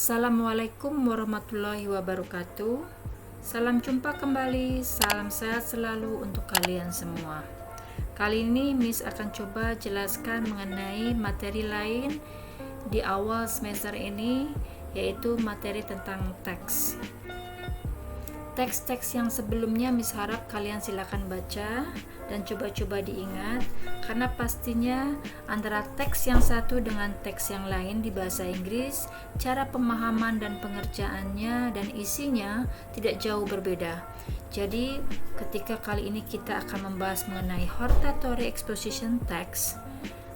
Assalamualaikum warahmatullahi wabarakatuh. Salam jumpa kembali, salam sehat selalu untuk kalian semua. Kali ini Miss akan coba jelaskan mengenai materi lain di awal semester ini, yaitu materi tentang teks. Teks-teks yang sebelumnya Miss harap kalian silakan baca dan coba-coba diingat, karena pastinya antara teks yang satu dengan teks yang lain di bahasa Inggris, cara pemahaman dan pengerjaannya dan isinya tidak jauh berbeda. Jadi ketika kali ini kita akan membahas mengenai hortatory exposition text,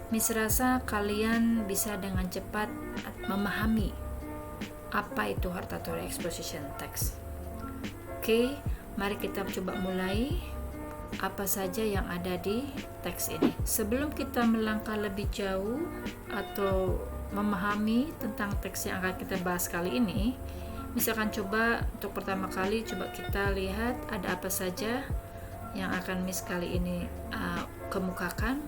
Miss rasa kalian bisa dengan cepat memahami apa itu hortatory exposition text. Oke, mari kita coba mulai. Apa saja yang ada di teks ini? Sebelum kita melangkah lebih jauh atau memahami tentang teks yang akan kita bahas kali ini, misalkan coba untuk pertama kali coba kita lihat ada apa saja yang akan Miss kali ini kemukakan.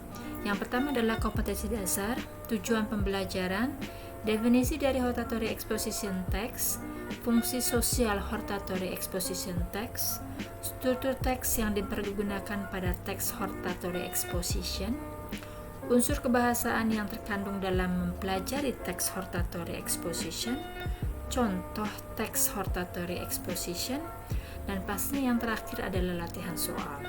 Yang pertama adalah kompetensi dasar, tujuan pembelajaran, definisi dari hortatory exposition text, fungsi sosial hortatory exposition text, struktur teks yang dipergunakan pada teks hortatory exposition, unsur kebahasaan yang terkandung dalam mempelajari teks hortatory exposition, contoh teks hortatory exposition, dan pastinya yang terakhir adalah latihan soal.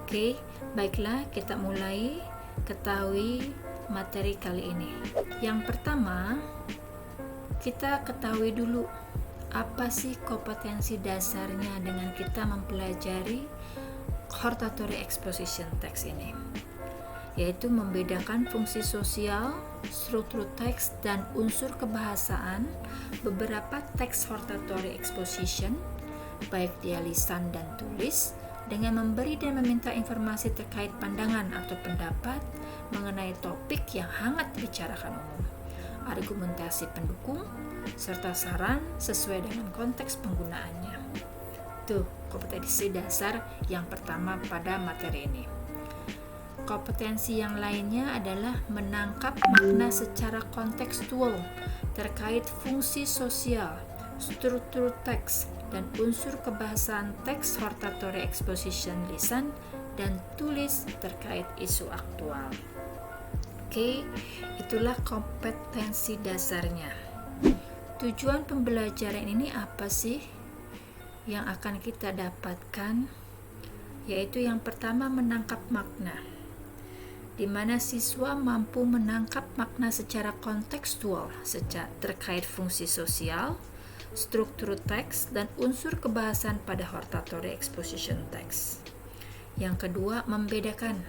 Oke, baiklah kita mulai ketahui materi kali ini. Yang pertama, kita ketahui dulu apa sih kompetensi dasarnya dengan kita mempelajari hortatory exposition text ini, yaitu membedakan fungsi sosial, struktur teks, dan unsur kebahasaan beberapa teks hortatory exposition, baik dia lisan dan tulis, dengan memberi dan meminta informasi terkait pandangan atau pendapat mengenai topik yang hangat dibicarakan umum, argumentasi pendukung, serta saran sesuai dengan konteks penggunaannya. Itu kompetensi dasar yang pertama pada materi ini. Kompetensi yang lainnya adalah menangkap makna secara kontekstual terkait fungsi sosial, struktur teks, dan unsur kebahasaan teks hortatory exposition lisan dan tulis terkait isu aktual. Oke, itulah kompetensi dasarnya. Tujuan pembelajaran ini apa sih yang akan kita dapatkan? Yaitu yang pertama, menangkap makna, di mana siswa mampu menangkap makna secara kontekstual terkait fungsi sosial, struktur teks, dan unsur kebahasan pada hortatory exposition text. Yang kedua, membedakan.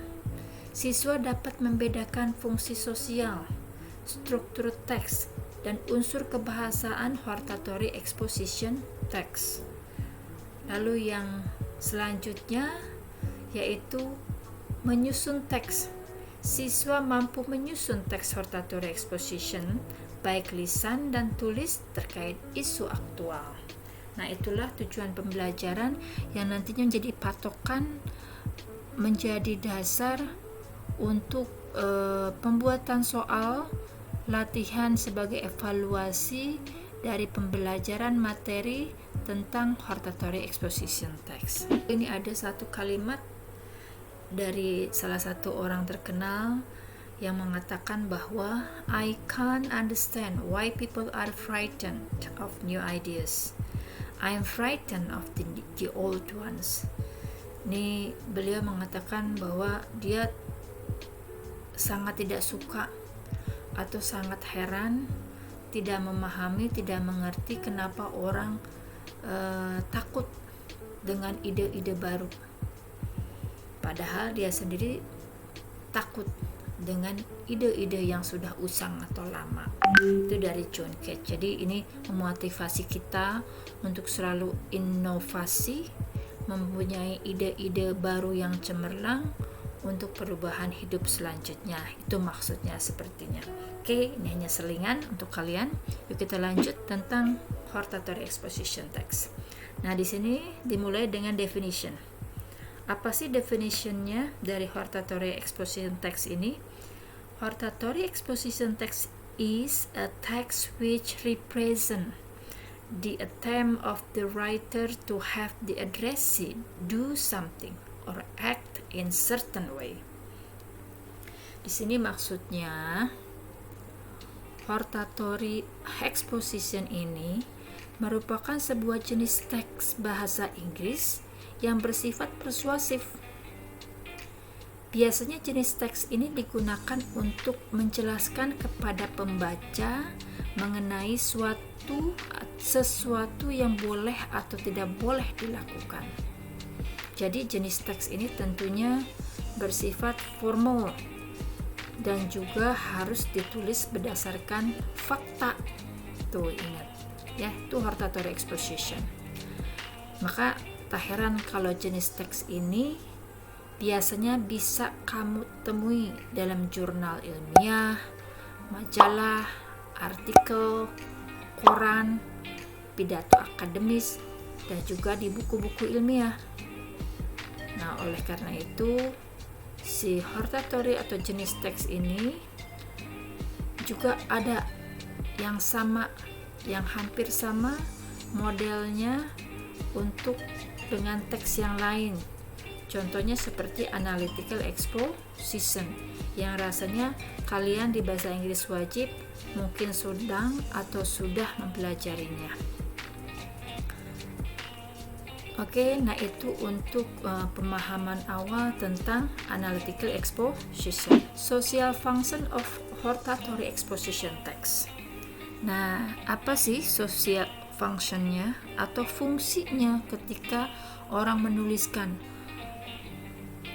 Siswa dapat membedakan fungsi sosial, struktur teks, dan unsur kebahasaan hortatory exposition text. Lalu yang selanjutnya yaitu menyusun teks. Siswa mampu menyusun teks hortatory exposition baik lisan dan tulis terkait isu aktual. Nah, itulah tujuan pembelajaran yang nantinya menjadi patokan, menjadi dasar untuk pembuatan soal latihan sebagai evaluasi dari pembelajaran materi tentang hortatory exposition text. Ini ada satu kalimat dari salah satu orang terkenal yang mengatakan bahwa I can't understand why people are frightened of new ideas. I am frightened of the old ones. Ini beliau mengatakan bahwa dia sangat tidak suka atau sangat heran, tidak memahami, tidak mengerti kenapa orang takut dengan ide-ide baru. Padahal dia sendiri takut dengan ide-ide yang sudah usang atau lama. Itu dari John Cage. Jadi ini memotivasi kita untuk selalu inovasi, mempunyai ide-ide baru yang cemerlang untuk perubahan hidup selanjutnya. Itu maksudnya sepertinya. Oke, ini hanya selingan untuk kalian. Yuk kita lanjut tentang hortatory exposition text. Nah, di sini dimulai dengan definition. Apa sih definitionnya dari hortatory exposition text ini? Hortatory exposition text is a text which represents the attempt of the writer to have the addressee do something or act in certain way. Di sini maksudnya hortatory exposition ini merupakan sebuah jenis teks bahasa Inggris yang bersifat persuasif. Biasanya jenis teks ini digunakan untuk menjelaskan kepada pembaca mengenai sesuatu yang boleh atau tidak boleh dilakukan. Jadi jenis teks ini tentunya bersifat formal dan juga harus ditulis berdasarkan fakta. Tuh ingat ya, itu hortatory exposition. Maka tak heran kalau jenis teks ini biasanya bisa kamu temui dalam jurnal ilmiah, majalah, artikel, koran, pidato akademis, dan juga di buku-buku ilmiah. Nah, oleh karena itu si hortatory atau jenis teks ini juga ada yang sama, yang hampir sama modelnya untuk dengan teks yang lain. Contohnya seperti analytical exposition yang rasanya kalian di bahasa Inggris wajib mungkin sedang atau sudah mempelajarinya. Oke, nah itu untuk pemahaman awal tentang analytical exposition. Social function of hortatory exposition text. Nah, apa sih social functionnya atau fungsinya ketika orang menuliskan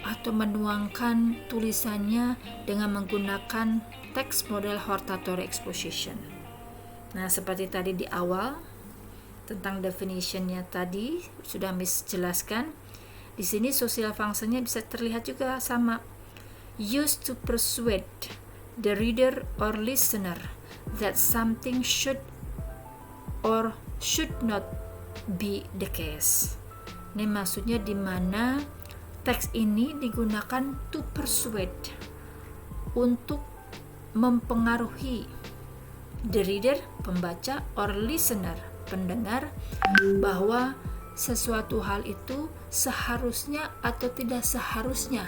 atau menuangkan tulisannya dengan menggunakan teks model hortatory exposition? Nah, seperti tadi di awal tentang definitionnya tadi sudah Miss jelaskan. Di sini social functionnya bisa terlihat juga sama. Used to persuade the reader or listener that something should or should not be the case. Ini maksudnya di mana teks ini digunakan to persuade, untuk mempengaruhi the reader, pembaca, or listener, pendengar, bahwa sesuatu hal itu seharusnya atau tidak seharusnya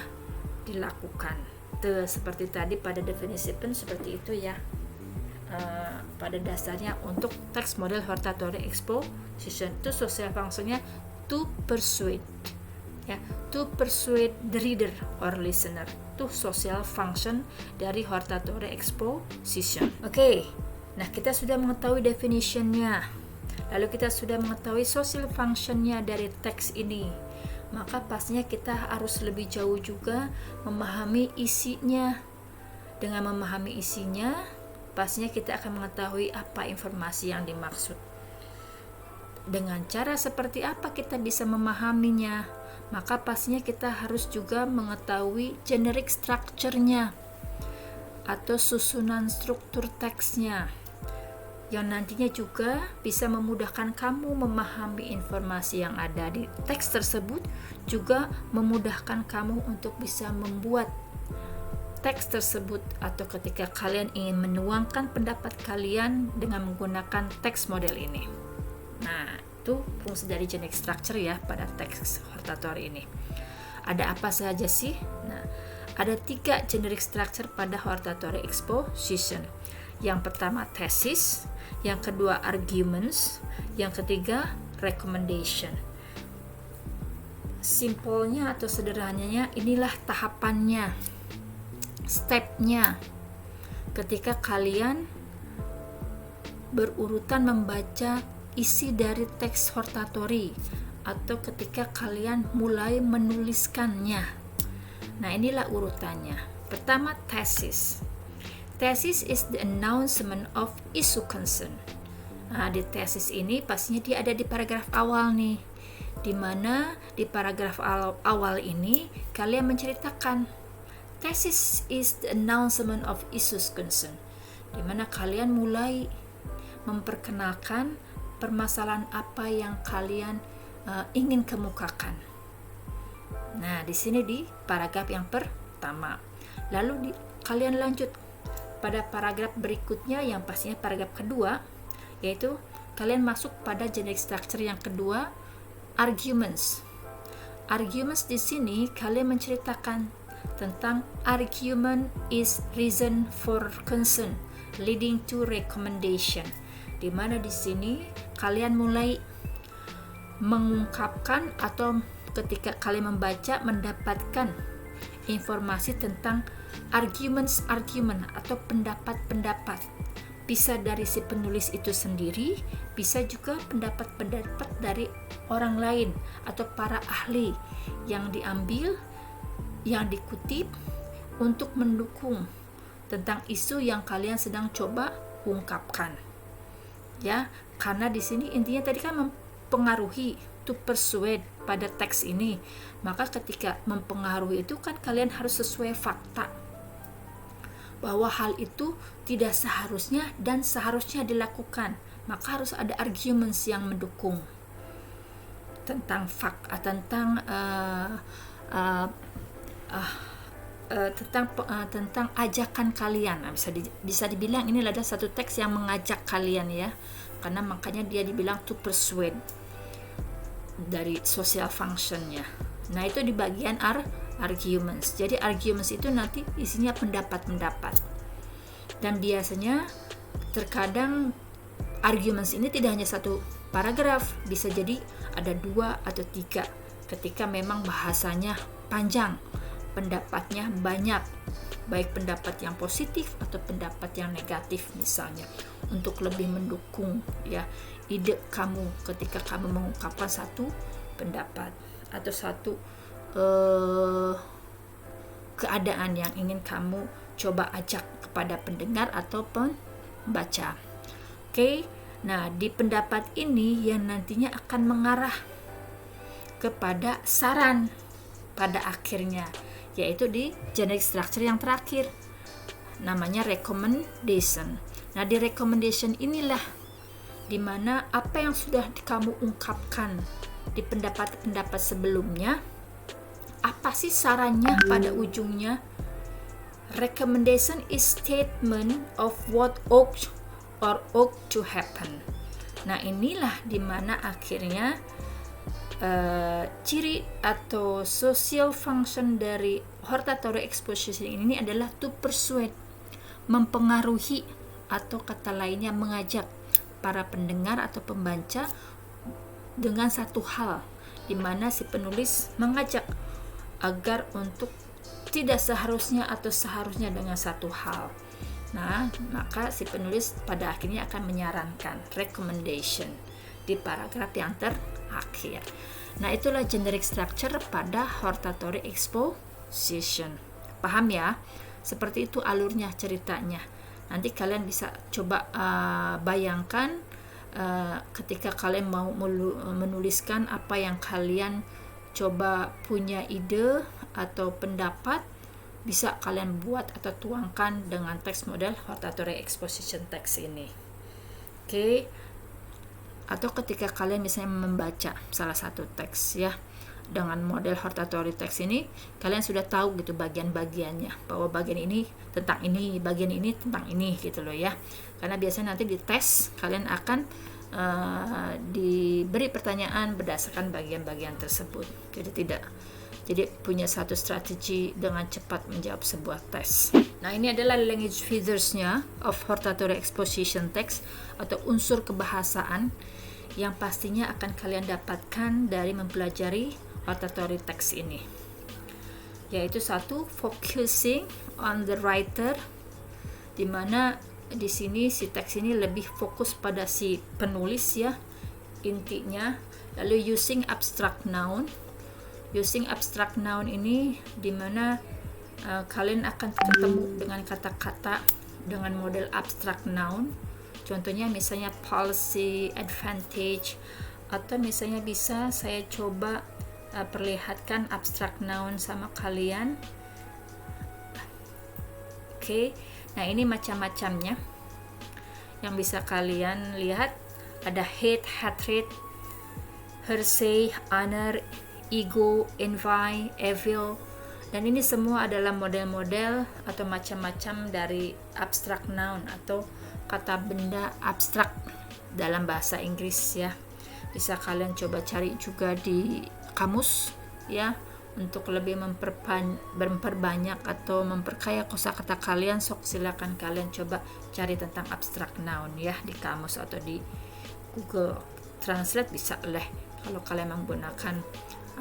dilakukan. Seperti tadi pada definisi pun seperti itu ya. Pada dasarnya untuk teks model hortatory exposition itu social functionnya to persuade, ya, to persuade the reader or listener. Itu social function dari hortatory exposition. Oke, nah kita sudah mengetahui definitionnya. Lalu kita sudah mengetahui social functionnya dari teks ini, maka pastinya kita harus lebih jauh juga memahami isinya. Dengan memahami isinya, pastinya kita akan mengetahui apa informasi yang dimaksud. Dengan cara seperti apa kita bisa memahaminya, maka pastinya kita harus juga mengetahui generic structure-nya atau susunan struktur teksnya, yang nantinya juga bisa memudahkan kamu memahami informasi yang ada di teks tersebut, juga memudahkan kamu untuk bisa membuat teks tersebut atau ketika kalian ingin menuangkan pendapat kalian dengan menggunakan teks model ini. Nah, itu fungsi dari generic structure ya pada teks hortatory ini. Ada apa saja sih? Nah, ada 3 generic structure pada hortatory exposition. Yang pertama thesis, yang kedua arguments, yang ketiga recommendation. Simpelnya atau sederhananya inilah tahapannya, stepnya ketika kalian berurutan membaca isi dari teks hortatory atau ketika kalian mulai menuliskannya. Nah, inilah urutannya. Pertama, thesis. Thesis is the announcement of issue concern. Nah, di thesis ini pastinya dia ada di paragraf awal nih, di mana di paragraf awal ini kalian menceritakan thesis is the announcement of issues concern, di mana kalian mulai memperkenalkan permasalahan apa yang kalian ingin kemukakan. Nah, di sini di paragraf yang pertama. Lalu kalian lanjut pada paragraf berikutnya yang pastinya paragraf kedua, yaitu kalian masuk pada generic structure yang kedua, arguments. Arguments di sini kalian menceritakan tentang argument is reason for concern leading to recommendation, di mana di sini kalian mulai mengungkapkan atau ketika kalian membaca mendapatkan informasi tentang argument atau pendapat-pendapat, bisa dari si penulis itu sendiri, bisa juga pendapat-pendapat dari orang lain atau para ahli yang diambil, yang dikutip untuk mendukung tentang isu yang kalian sedang coba ungkapkan. Ya, karena di sini intinya tadi kan mempengaruhi, to persuade pada teks ini. Maka ketika mempengaruhi itu kan kalian harus sesuai fakta bahwa hal itu tidak seharusnya dan seharusnya dilakukan. Maka harus ada arguments yang mendukung tentang tentang ajakan kalian. Nah, bisa dibilang ini adalah satu teks yang mengajak kalian ya, karena makanya dia dibilang to persuade dari social functionnya. Nah, itu di bagian arguments. Jadi arguments itu nanti isinya pendapat-pendapat, dan biasanya terkadang arguments ini tidak hanya satu paragraf, bisa jadi ada 2 atau 3 ketika memang bahasanya panjang, pendapatnya banyak, baik pendapat yang positif atau pendapat yang negatif misalnya, untuk lebih mendukung ya ide kamu ketika kamu mengungkapkan satu pendapat atau satu keadaan yang ingin kamu coba ajak kepada pendengar atau pembaca. Oke, nah di pendapat ini yang nantinya akan mengarah kepada saran pada akhirnya, yaitu di generic structure yang terakhir, namanya recommendation. Nah, di recommendation inilah dimana apa yang sudah kamu ungkapkan di pendapat-pendapat sebelumnya, apa sih sarannya pada ujungnya. Recommendation is statement of what ought to happen. Nah, inilah dimana akhirnya ciri atau social function dari hortatory exposition ini adalah to persuade, mempengaruhi, atau kata lainnya mengajak para pendengar atau pembaca dengan satu hal, di mana si penulis mengajak agar untuk tidak seharusnya atau seharusnya dengan satu hal. Nah, maka si penulis pada akhirnya akan menyarankan recommendation di paragraf yang terakhir. Nah, itulah generic structure pada hortatory exposition. Paham ya? Seperti itu alurnya, ceritanya. Nanti kalian bisa coba bayangkan ketika kalian mau menuliskan apa yang kalian coba punya ide atau pendapat, bisa kalian buat atau tuangkan dengan teks model hortatory exposition text ini. Oke. Atau ketika kalian misalnya membaca salah satu teks ya dengan model hortatory text ini, kalian sudah tahu gitu bagian-bagiannya, bahwa bagian ini tentang ini, bagian ini tentang ini gitu loh ya. Karena biasanya nanti di tes kalian akan diberi pertanyaan berdasarkan bagian-bagian tersebut. Jadi punya satu strategi dengan cepat menjawab sebuah tes. Nah, ini adalah language features-nya of hortatory exposition text atau unsur kebahasaan yang pastinya akan kalian dapatkan dari mempelajari hortatory text ini. Yaitu satu, focusing on the writer, di mana di sini si teks ini lebih fokus pada si penulis ya intinya. Lalu using abstract noun. Using abstract noun ini dimana kalian akan ketemu dengan kata-kata dengan model abstract noun. Contohnya misalnya policy, advantage, atau misalnya bisa saya coba perlihatkan abstract noun sama kalian. Oke. Nah, ini macam-macamnya yang bisa kalian lihat. Ada hate, hatred, hearsay, honor, ego, envy, evil, Dan ini semua adalah model-model atau macam-macam dari abstract noun atau kata benda abstrak dalam bahasa Inggris ya. Bisa kalian coba cari juga di kamus ya, untuk lebih memperbanyak atau memperkaya kosakata kalian. Sok silakan kalian coba cari tentang abstract noun ya di kamus atau di Google Translate bisa lah kalau kalian menggunakan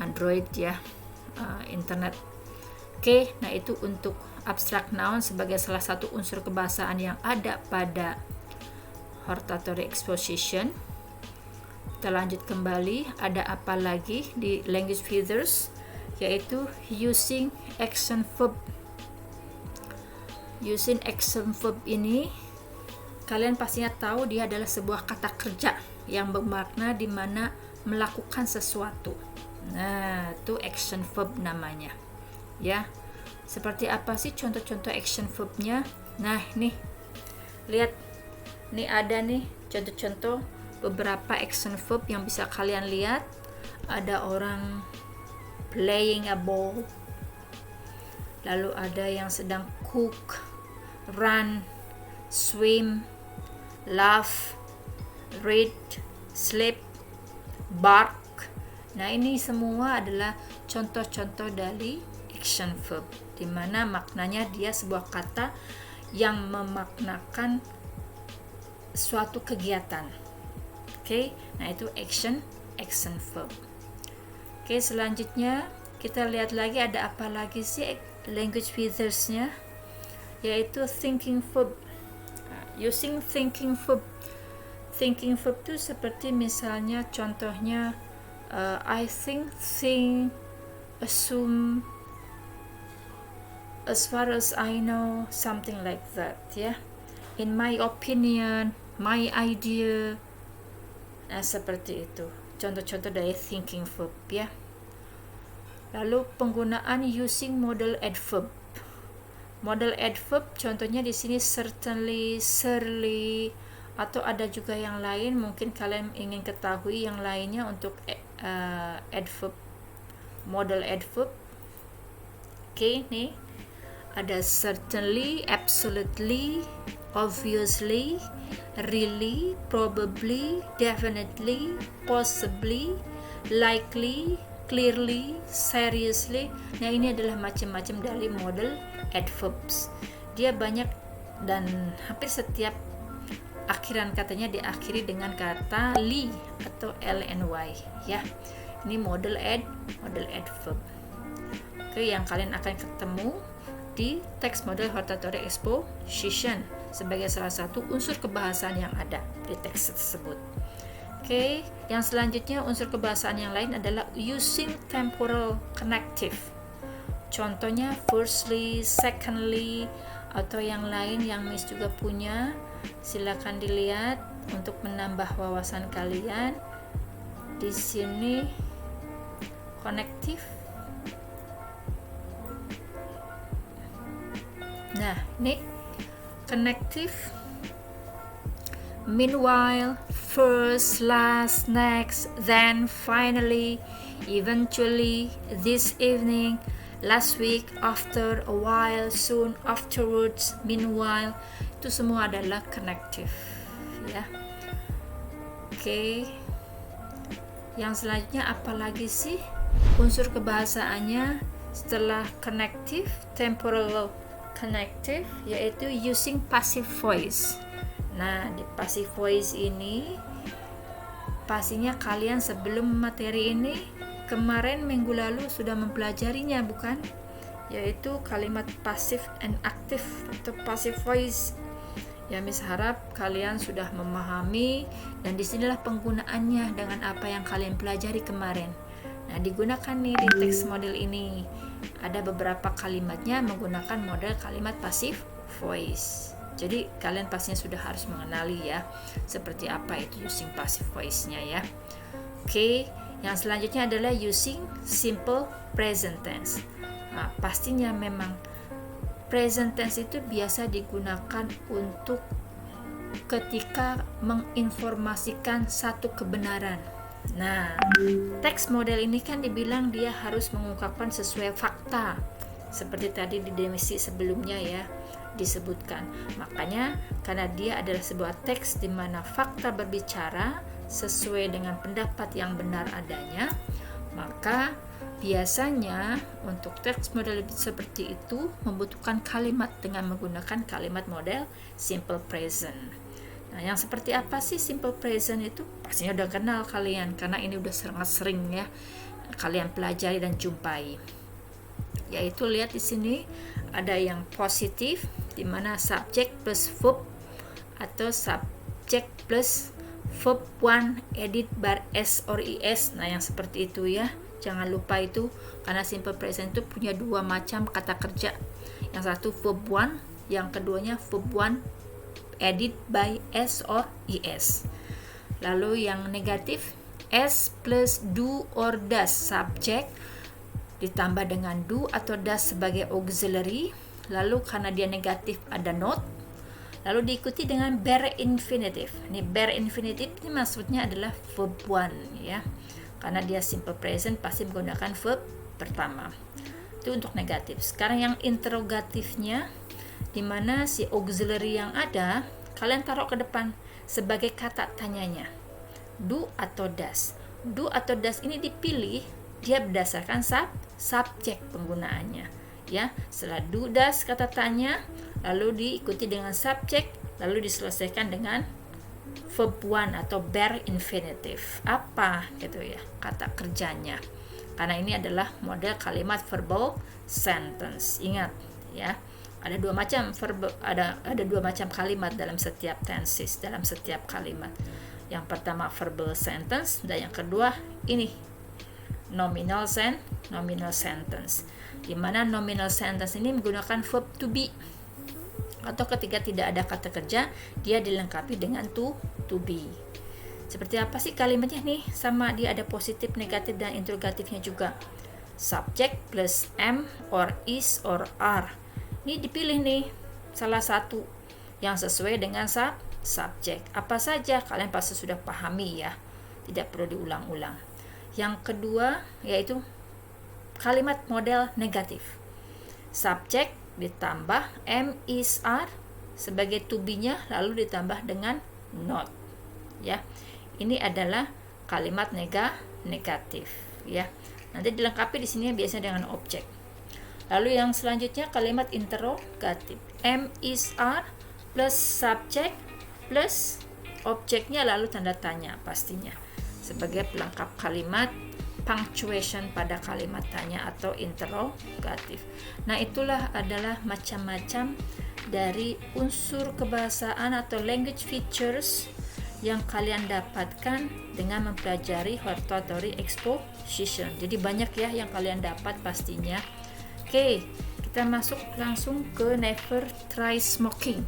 Android ya, internet. Oke, nah itu untuk abstract noun sebagai salah satu unsur kebahasaan yang ada pada hortatory exposition. Kita lanjut kembali, ada apa lagi di language feathers, yaitu using action verb. Using action verb ini kalian pastinya tahu dia adalah sebuah kata kerja yang bermakna di mana melakukan sesuatu. Nah, itu action verb namanya. Ya. Seperti apa sih contoh-contoh action verb-nya? Nah, nih. Lihat. Nih ada nih contoh-contoh beberapa action verb yang bisa kalian lihat. Ada orang playing a ball. Lalu ada yang sedang cook, run, swim, laugh, read, sleep, bark. Nah, ini semua adalah contoh-contoh dari action verb, di mana maknanya dia sebuah kata yang memaknakan suatu kegiatan. Oke, nah itu action verb. Oke, selanjutnya kita lihat lagi ada apa lagi sih language feathers-nya, yaitu thinking verb. Using thinking verb. Thinking verb itu seperti misalnya contohnya I think, assume, as far as I know, something like that ya. In my opinion, my idea. Nah, seperti itu. Contoh-contoh dari thinking verb ya. Lalu penggunaan using model adverb. Model adverb contohnya di sini certainly, surely, atau ada juga yang lain, mungkin kalian ingin ketahui yang lainnya untuk adverb, model adverb. Oke, nih ada certainly, absolutely, obviously, really, probably, definitely, possibly, likely, clearly, seriously. Nah, ini adalah macam-macam dari model adverbs. Dia banyak dan hampir setiap akhiran katanya diakhiri dengan kata ly atau lny ya. Ini model adverb. Oke, yang kalian akan ketemu di teks model hortatory exposition sebagai salah satu unsur kebahasaan yang ada di teks tersebut. Oke, yang selanjutnya unsur kebahasaan yang lain adalah using temporal connective. Contohnya firstly, secondly, atau yang lain yang Miss juga punya. Silakan dilihat untuk menambah wawasan kalian. Di sini connective. Nah, ini connective. Meanwhile, first, last, next, then, finally, eventually, this evening, last week, after, a while, soon, afterwards, meanwhile, itu semua adalah connective ya. Oke. Yang selanjutnya apa lagi sih unsur kebahasaannya setelah connective, temporal connective, yaitu using passive voice. Nah, di passive voice ini pastinya kalian sebelum materi ini kemarin minggu lalu sudah mempelajarinya, bukan? Yaitu kalimat passive and active atau passive voice. Ya, Miss harap kalian sudah memahami dan disinilah penggunaannya dengan apa yang kalian pelajari kemarin. Nah, digunakan nih di teks model ini. Ada beberapa kalimatnya menggunakan model kalimat passive voice. Jadi kalian pastinya sudah harus mengenali ya seperti apa itu using passive voice-nya ya. Oke, yang selanjutnya adalah using simple present tense. Nah, pastinya memang present tense itu biasa digunakan untuk ketika menginformasikan satu kebenaran. Nah, teks model ini kan dibilang dia harus mengungkapkan sesuai fakta. seperti tadi di definisi sebelumnya ya disebutkan. Makanya karena dia adalah sebuah teks di mana fakta berbicara sesuai dengan pendapat yang benar adanya, maka biasanya untuk teks model seperti itu membutuhkan kalimat dengan menggunakan kalimat model simple present. Nah, yang seperti apa sih simple present itu? Pastinya udah kenal kalian karena ini udah sangat sering ya kalian pelajari dan jumpai. Yaitu lihat di sini ada yang positif di mana subject plus verb atau subject plus verb 1 edit bar s or is. Nah, yang seperti itu ya. Jangan lupa itu karena simple present itu punya dua macam kata kerja. Yang satu verb 1, yang keduanya verb 1 edit by s or is. Lalu yang negatif s plus do or does subject ditambah dengan do atau does sebagai auxiliary, lalu karena dia negatif ada not, lalu diikuti dengan bare infinitive. Ini bare infinitive ini maksudnya adalah verb 1 ya, karena dia simple present pasti menggunakan verb pertama. Itu untuk negatif. Sekarang yang interrogatifnya, di mana si auxiliary yang ada kalian taruh ke depan sebagai kata tanyanya, do atau does. Do atau does ini dipilih dia berdasarkan subjek penggunaannya ya. Setelah do does kata tanya, lalu diikuti dengan subjek, lalu diselesaikan dengan verb 1 atau bare infinitive. Apa gitu ya kata kerjanya, karena ini adalah model kalimat verbal sentence. Ingat ya, ada dua macam ada dua macam kalimat dalam setiap tenses, dalam setiap kalimat. Yang pertama verbal sentence dan yang kedua ini nominal sentence, di mana nominal sentence ini menggunakan verb to be, atau ketika tidak ada kata kerja dia dilengkapi dengan to be. Seperti apa sih kalimatnya nih? Sama, dia ada positif, negatif dan interrogatifnya juga. Subject plus am or is or are. Ini dipilih nih salah satu yang sesuai dengan subjek. Apa saja kalian pasti sudah pahami ya, tidak perlu diulang-ulang. Yang kedua yaitu kalimat model negatif. Subjek ditambah am, is, are sebagai to be-nya, lalu ditambah dengan not. Ya. Ini adalah kalimat negatif ya. Nanti dilengkapi di sini biasanya dengan objek. Lalu yang selanjutnya kalimat interrogatif. Am, is, are plus subjek plus objeknya lalu tanda tanya pastinya sebagai pelengkap kalimat punctuation pada kalimat tanya atau interrogatif. Nah, itulah adalah macam-macam dari unsur kebahasaan atau language features yang kalian dapatkan dengan mempelajari hortatory exposition. Jadi banyak ya yang kalian dapat pastinya. Oke, kita masuk langsung ke never try smoking.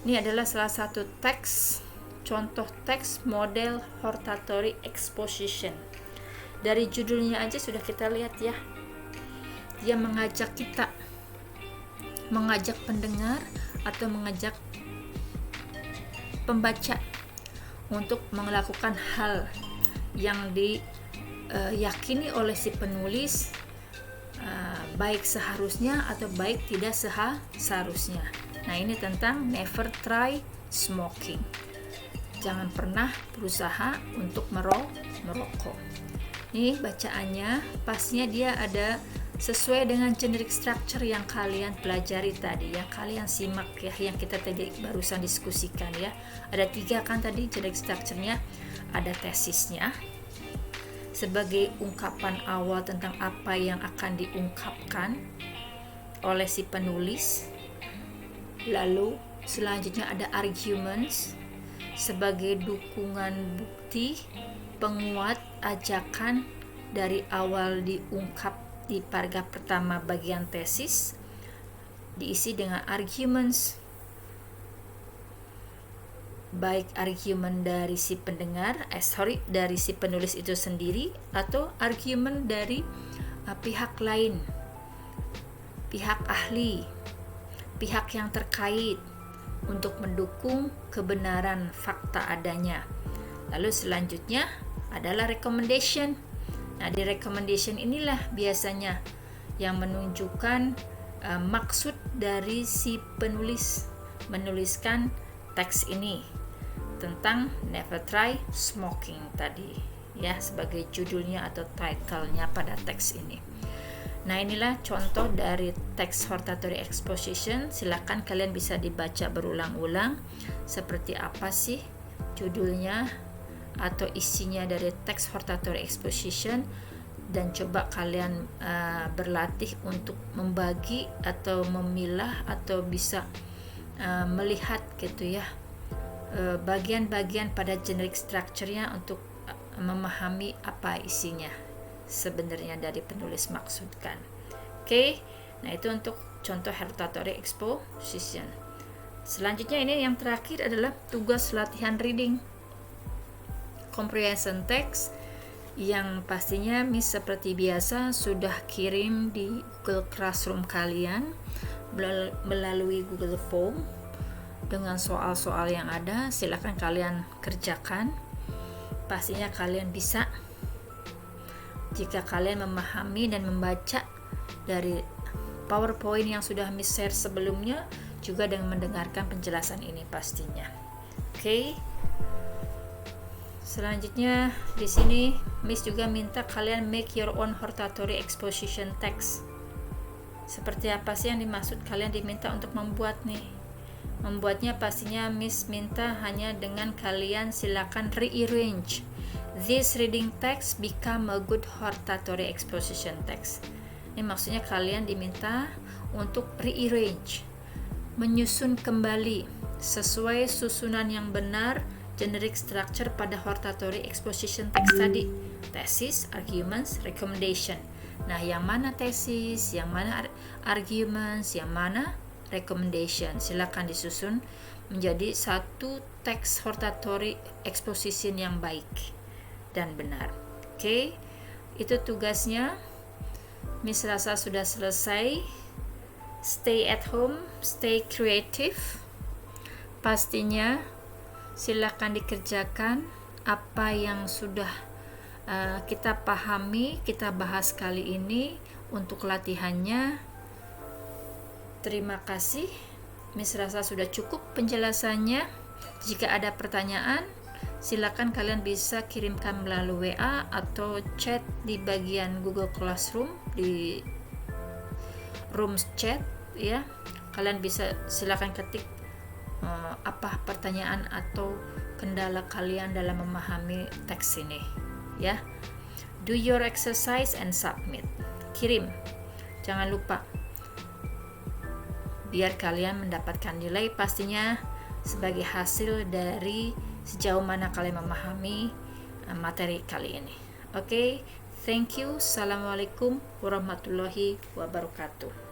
Ini adalah salah satu teks, contoh teks model hortatory exposition. Dari judulnya aja sudah kita lihat ya, dia mengajak kita, mengajak pendengar atau mengajak pembaca untuk melakukan hal yang diyakini oleh si penulis baik seharusnya atau baik tidak seharusnya. Nah, ini tentang never try smoking. Jangan pernah berusaha untuk merokok. Ini bacaannya, pastinya dia ada sesuai dengan generic structure yang kalian pelajari tadi, yang kalian simak ya, yang kita tadi barusan diskusikan ya. Ada 3 kan tadi generic structure-nya. Ada tesisnya sebagai ungkapan awal tentang apa yang akan diungkapkan oleh si penulis. Lalu selanjutnya ada arguments sebagai dukungan bukti penguat ajakan dari awal diungkap di paragraf pertama bagian tesis, diisi dengan arguments, baik argumen dari si pendengar, dari si penulis itu sendiri, atau argumen dari pihak lain, pihak ahli, pihak yang terkait untuk mendukung kebenaran fakta adanya. Lalu selanjutnya adalah recommendation. Nah, di recommendation inilah biasanya yang menunjukkan maksud dari si penulis menuliskan teks ini tentang never try smoking tadi ya, sebagai judulnya atau title-nya pada teks ini. Nah, inilah contoh dari teks hortatory exposition. Silakan kalian bisa dibaca berulang-ulang seperti apa sih judulnya atau isinya dari teks hortatory exposition, dan coba kalian berlatih untuk membagi atau memilah atau bisa melihat gitu ya bagian-bagian pada generic structure-nya untuk memahami apa isinya sebenarnya dari penulis maksudkan. Oke, nah itu untuk contoh hortatory exposition. Selanjutnya ini yang terakhir adalah tugas latihan reading comprehension text, yang pastinya Miss seperti biasa sudah kirim di Google Classroom kalian melalui Google Form dengan soal-soal yang ada. Silakan kalian kerjakan. Pastinya kalian bisa jika kalian memahami dan membaca dari PowerPoint yang sudah Miss share sebelumnya, juga dengan mendengarkan penjelasan ini pastinya. Oke. Selanjutnya di sini Miss juga minta kalian make your own hortatory exposition text. Seperti apa sih yang dimaksud kalian diminta untuk membuat nih? Membuatnya pastinya Miss minta hanya dengan kalian silakan rearrange this reading text become a good hortatory exposition text. Ini maksudnya kalian diminta untuk rearrange, menyusun kembali sesuai susunan yang benar generic structure pada hortatory exposition text tadi, thesis, arguments, recommendation. Nah, yang mana thesis, yang mana arguments, yang mana recommendation, silakan disusun menjadi satu teks hortatory exposition yang baik dan benar. Oke, itu tugasnya. Miss rasa sudah selesai. Stay at home, stay creative. Pastinya silakan dikerjakan apa yang sudah kita pahami, kita bahas kali ini untuk latihannya. Terima kasih. Miss rasa sudah cukup penjelasannya. Jika ada pertanyaan, silakan kalian bisa kirimkan melalui WA atau chat di bagian Google Classroom di Rooms chat ya. Kalian bisa silakan ketik apa pertanyaan atau kendala kalian dalam memahami teks ini ya. Do your exercise and submit. Kirim. Jangan lupa. Biar kalian mendapatkan nilai pastinya sebagai hasil dari sejauh mana kalian memahami materi kali ini. Oke, thank you. Assalamualaikum warahmatullahi wabarakatuh.